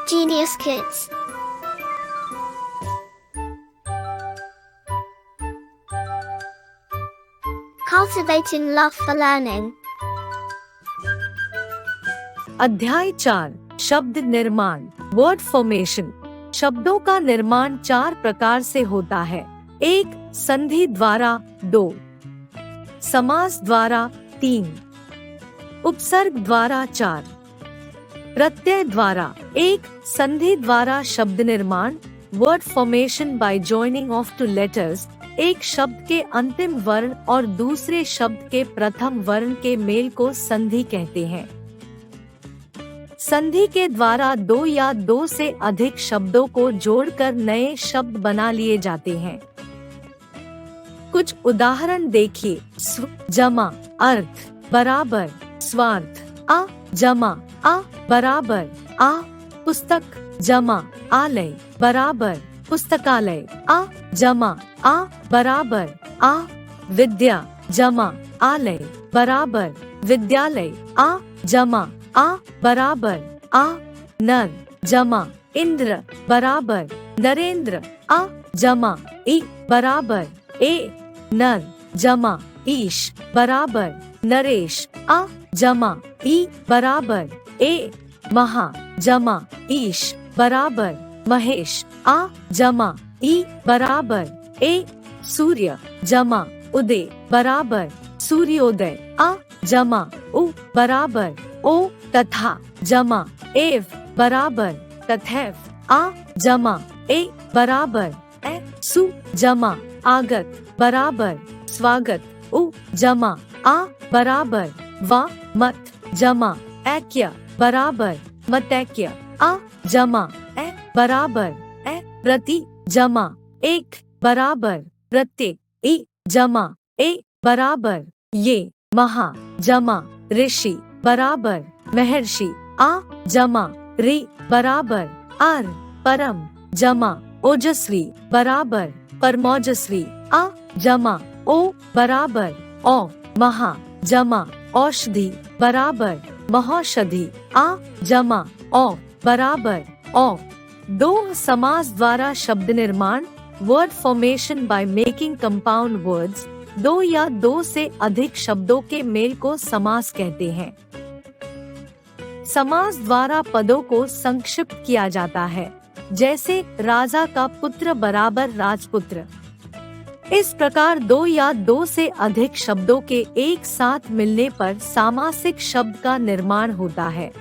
Genius Kids. Cultivating love for learning. अध्याय 4 शब्द निर्माण वर्ड फॉर्मेशन। शब्दों का निर्माण 4 प्रकार से होता है। 1 संधि द्वारा, 2 समास द्वारा, 3 उपसर्ग द्वारा, 4 प्रत्यय द्वारा। 1 संधि द्वारा शब्द निर्माण word formation bye joining of 2 letters. एक शब्द के अंतिम वर्ण और दूसरे शब्द के प्रथम वर्ण के मेल को संधि कहते हैं। संधि के द्वारा 2 या 2 से अधिक शब्दों को जोड़कर नए शब्द बना लिए जाते हैं। कुछ उदाहरण देखिए। स्व जमा अर्थ बराबर स्वार्थ, आ जमा आ बराबर आ, पुस्तक जमा आलय बराबर पुस्तकालय, आ जमा आ बराबर आ, विद्या जमा आलय बराबर विद्यालय, आ जमा आ बराबर आ, नर जमा इंद्र बराबर नरेंद्र, आ जमा ई बराबर ए, नर जमा ईश बराबर नरेश, आ जमा ई बराबर ए, महा जमा ईश बराबर महेश, आ जमा ई बराबर ए, सूर्य जमा उदय बराबर सूर्योदय, आ जमा उ बराबर ओ, तथा जमा एव बराबर तथैव, आ जमा ए बराबर ए, सु जमा आगत बराबर स्वागत, उ जमा आ बराबर वा, मत जमा ऐक्य बराबर मतैक्य, आ जमा ए बराबर ए, प्रति जमा एक बराबर प्रत्येक, ई जमा ए बराबर ये, महा जमा ऋषि बराबर महर्षि, आ जमा रि बराबर आर, परम जमा ओजस्वी बराबर परमोजस्वी, आ जमा ओ बराबर औ, महा जमा औषधि बराबर महौषधि, आ जमा औ बराबर औ। 2 समास द्वारा शब्द निर्माण word formation by making compound words. 2 या 2 से अधिक शब्दों के मेल को समास कहते हैं। समास द्वारा पदों को संक्षिप्त किया जाता है, जैसे राजा का पुत्र बराबर राजपुत्र। इस प्रकार 2 या 2 से अधिक शब्दों के एक साथ मिलने पर सामासिक शब्द का निर्माण होता है।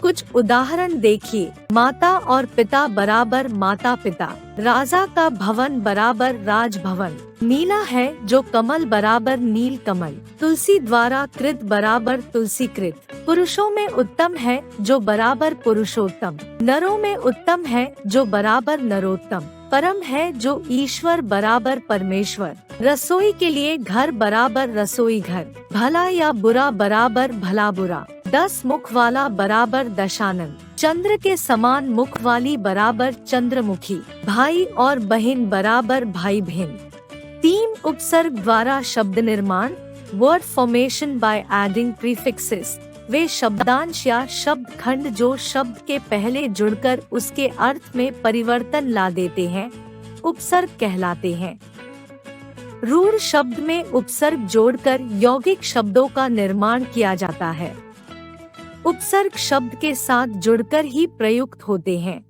कुछ उदाहरण देखिए। माता और पिता बराबर माता पिता, राजा का भवन बराबर राजभवन, नीला है जो कमल बराबर नील कमल, तुलसी द्वारा कृत बराबर तुलसी कृत, पुरुषों में उत्तम है जो बराबर पुरुषोत्तम, नरों में उत्तम है जो बराबर नरोत्तम, परम है जो ईश्वर बराबर परमेश्वर, रसोई के लिए घर बराबर रसोई घर, भला या बुरा बराबर भला बुरा, 10 मुख वाला बराबर दशानन, चंद्र के समान मुख वाली बराबर चंद्रमुखी, भाई और बहन बराबर भाई बहन। 3 उपसर्ग द्वारा शब्द निर्माण word formation by adding prefixes. वे शब्दांश या शब्द खंड जो शब्द के पहले जुड़कर उसके अर्थ में परिवर्तन ला देते हैं, उपसर्ग कहलाते हैं। रूढ़ शब्द में उपसर्ग जोड़कर यौगिक शब्दों का निर्माण किया जाता है। उपसर्ग शब्द के साथ जुड़कर ही प्रयुक्त होते हैं।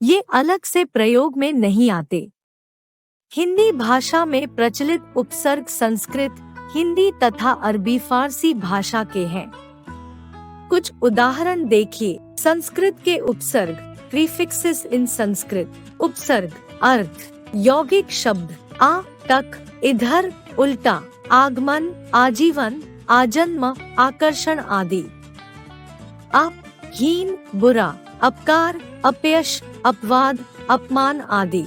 ये अलग से प्रयोग में नहीं आते। हिंदी भाषा में प्रचलित उपसर्ग संस्कृत, हिंदी तथा अरबी फारसी भाषा के हैं। कुछ उदाहरण देखिए। संस्कृत के उपसर्ग प्रीफिक्सेस इन संस्कृत। उपसर्ग अर्थ यौगिक शब्द आ, तक, इधर, उल्टा, आगमन, आजीवन, आजन्म, आकर्षण आदि। अप हीन, बुरा, अपकार, अपयश, अपवाद, अपमान आदि।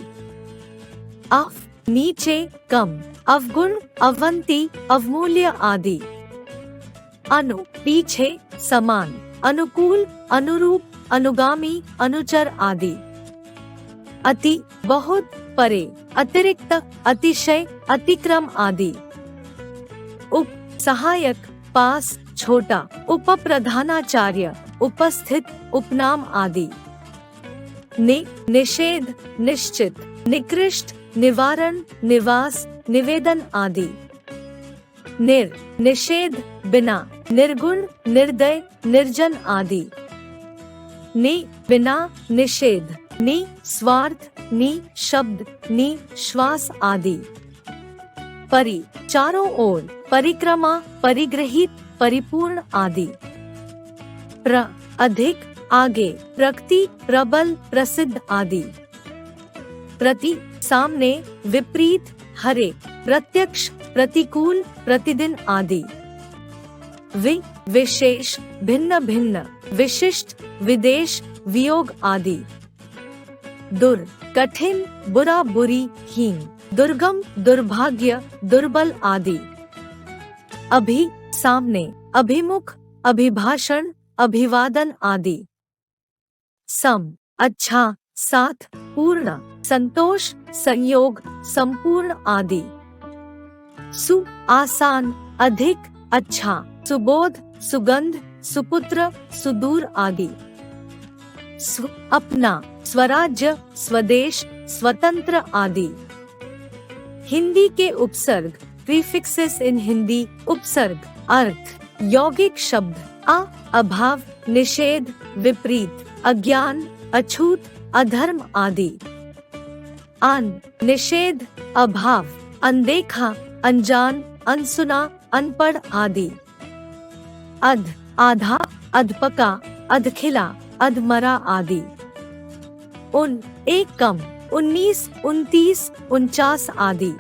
अफ नीचे, कम, अवगुण, अवंती, अवमूल्य आदि। अनु पीछे, समान, अनुकूल, अनुरूप, अनुगामी, अनुचर आदि। अति बहुत, परे, अतिरिक्त, अतिशय, अतिक्रम आदि। उप सहायक, पास, छोटा, उपप्रधानाचार्य, उपस्थित, उपनाम आदि। निषेध, निश्चित, निकृष्ट, निवारण, निवास, निवेदन आदि। निषेध, बिना, निर्गुण, निर्दय, निर्जन आदि। बिना, निषेध, स्वार्थ, शब्द, श्वास आदि। परि, चारों ओर, परिक्रमा, परिग्रहित, परिपूर्ण आदि। अधिक, आगे, प्रकृति, प्रबल, प्रसिद्ध आदि। प्रति, सामने, विपरीत, हरे, प्रत्यक्ष, प्रतिकूल, प्रतिदिन आदि। विशेष, भिन्न भिन्न, विशिष्ट, विदेश, वियोग आदि। कठिन, बुरा, बुरी, हीन, दुर्गम, दुर्भाग्य, दुर्बल आदि। सामने, अभिमुख, अभिभाषण, अभिवादन आदि। सम, अच्छा, साथ, पूर्ण, संतोष, संयोग, संपूर्ण आदि। आसान, अधिक, अच्छा, सुबोध, सुगंध, सुपुत्र, सुदूर आदि। अपना, स्वराज्य, स्वदेश, स्वतंत्र आदि। हिंदी के उपसर्ग, प्रीफिक्सेस इन हिंदी, उपसर्ग, अर्थ, यौगिक शब्द, अभाव, निषेध, विपरीत, अज्ञान, अछूत, अधर्म आदि। निषेध, अभाव, अनदेखा, अनजान, अनसुना, अनपढ़ आदि। आधा, अधपका, अधखिला, अधमरा आदि। एक कम, 19, 29, 49 आदि।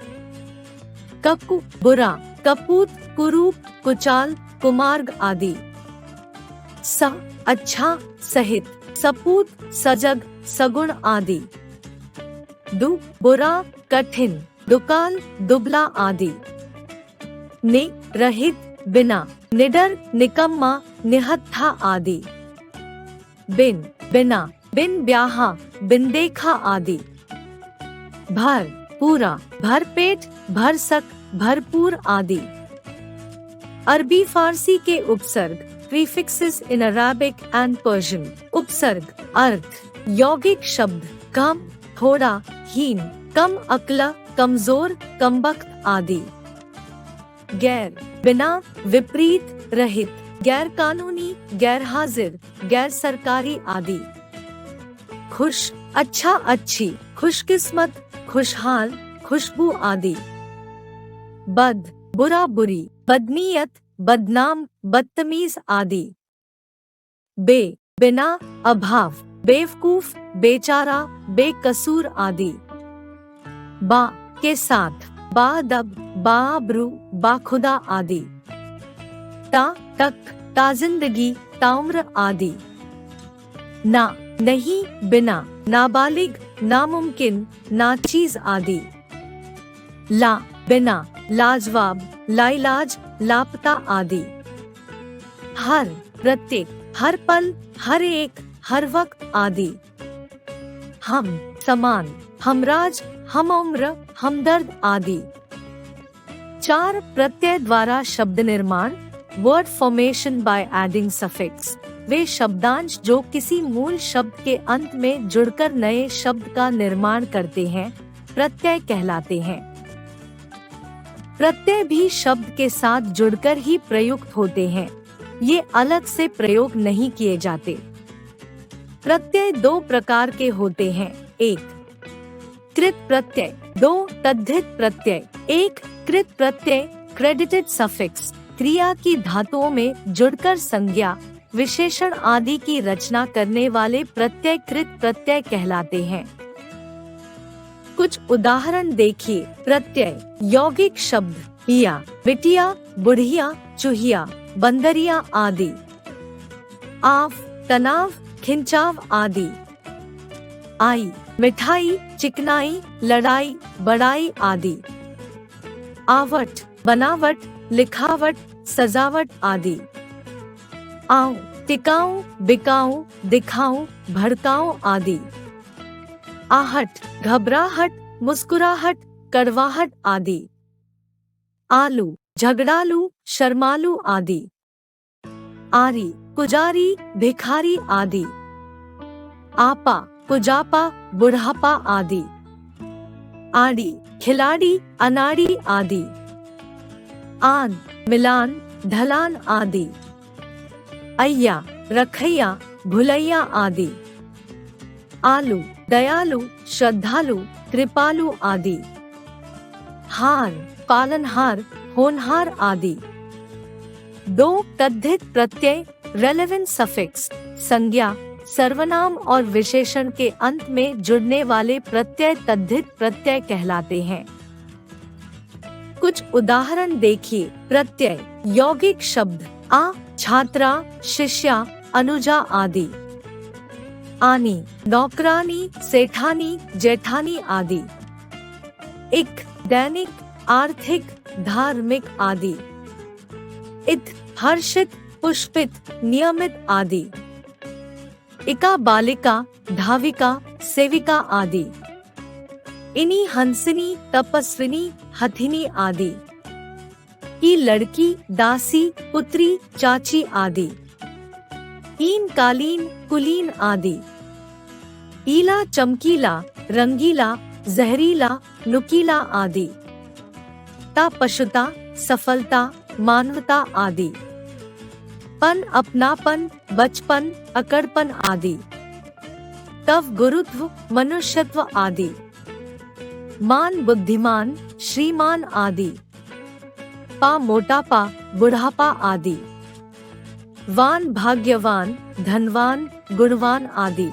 बुरा, कपूत, कुरूप, कुचाल, कुमार्ग आदि। अच्छा, सहित, सपूत, सजग, सगुण आदि। बुरा, कठिन, दुकाल, दुबला आदि। रहित, बिना, निडर, निकम्मा, निहत्था आदि। बिना, बिन ब्याहा, बिन देखा आदि। भर, पूरा, भरपेट, भरसक, भरपूर आदि। अरबी फारसी के उपसर्ग, prefixes in Arabic and Persian, उपसर्ग, अर्थ, यौगिक शब्द, कम, थोड़ा, हीन, कम अक्ला, कमजोर, कमबख्त आदि। गैर, बिना, विपरीत, रहित, गैर कानूनी, गैर हाजिर, गैर सरकारी आदि। खुश, अच्छा, अच्छी, खुशकिस्मत, खुशहाल, खुशबू आदि। बुरा, बुरी, बदनीयत, बदनाम, बदतमीज आदि। बिना, अभाव, बेवकूफ, बेचारा, बेकसूर आदि। के साथ, बाअदब, बाआबरू, बाखुदा आदि। तक, ताजिंदगी, ताउम्र आदि। नहीं, बिना, नाबालिग, नामुमकिन, नाचीज आदि। बिना, लाजवाब, लाइलाज, लापता आदि। हर, प्रत्येक, हर पल, हर एक, हर वक्त आदि। हम, समान, हमराज, हम उम्र, हमदर्द आदि। 4 प्रत्यय द्वारा शब्द निर्माण, word formation by adding suffix, वे शब्दांश जो किसी मूल शब्द के अंत में जुड़कर नए शब्द का निर्माण करते हैं, प्रत्यय कहलाते हैं। प्रत्यय भी शब्द के साथ जुड़कर ही प्रयुक्त होते हैं, ये अलग से प्रयोग नहीं किए जाते। प्रत्यय 2 प्रकार के होते हैं, 1 कृत प्रत्यय, 2 तद्धित प्रत्यय। 1 कृत प्रत्यय, क्रेडिटेड सफिक्स, क्रिया की धातुओं में जुड़कर संज्ञा, विशेषण आदि की रचना करने वाले प्रत्यय कृत प्रत्यय कहलाते हैं। कुछ उदाहरण देखिए। प्रत्यय, यौगिक शब्द, पिया, बिटिया, बुढ़िया, चूहिया, बंदरिया आदि। आव, तनाव, खिंचाव आदि। आई, मिठाई, चिकनाई, लड़ाई, बड़ाई आदि। आवट, बनावट, लिखावट, सजावट आदि। आऊं, टिकाऊं, बिकाऊं, दिखाऊं, भड़काऊं आदि। आहट, घबराहट, मुस्कुराहट, कड़वाहट आदि। आलू, झगड़ालू, शर्मालू आदि। आरी, पुजारी, भिखारी आदि। आपा, कुजापा, बुढ़ापा आदि। आड़ी, खिलाड़ी, अनाड़ी आदि। आन, मिलान, ढलान आदि। अय्या, रखैया, भुलैया आदि। आलू, दयालु, श्रद्धालु, कृपालु आदि। हार, पालनहार, होनहार आदि। दो तद्धित प्रत्यय रेलेवेंट सफिक्स संज्ञा, सर्वनाम और विशेषण के अंत में जुड़ने वाले प्रत्यय तद्धित प्रत्यय कहलाते हैं। कुछ उदाहरण देखिए। प्रत्यय यौगिक शब्द आ, छात्रा, शिष्या, अनुजा आदि। आनी, नौकरानी, सेठानी, जेठानी आदि। इक, दैनिक, आर्थिक, धार्मिक आदि। इत, हर्षित, पुष्पित, नियमित आदि। इका, बालिका, धाविका, सेविका आदि। इनी, हंसिनी, तपस्विनी, हथिनी आदि। ई, लड़की, दासी, पुत्री, चाची आदि। ईन, कालीन, कुलीन आदि। ईला, चमकीला, रंगीला, जहरीला, नुकीला आदि। ता, पशुता, सफलता, मानवता आदि। पन, अपनापन, बचपन, अकड़पन आदि। तव, गुरुत्व, मनुष्यत्व आदि। मान, बुद्धिमान, श्रीमान आदि। पा, मोटापा, बुढ़ापा आदि। वान, भाग्यवान, धनवान, गुणवान आदि।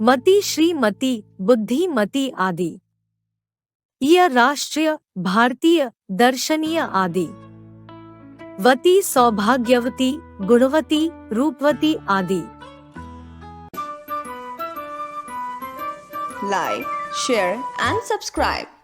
मति, श्रीमती, बुद्धिमती आदि। यह राष्ट्रीय, भारतीय, दर्शनीय आदि। वती, सौभाग्यवती, गुणवती, रूपवती आदि। Like, share and subscribe.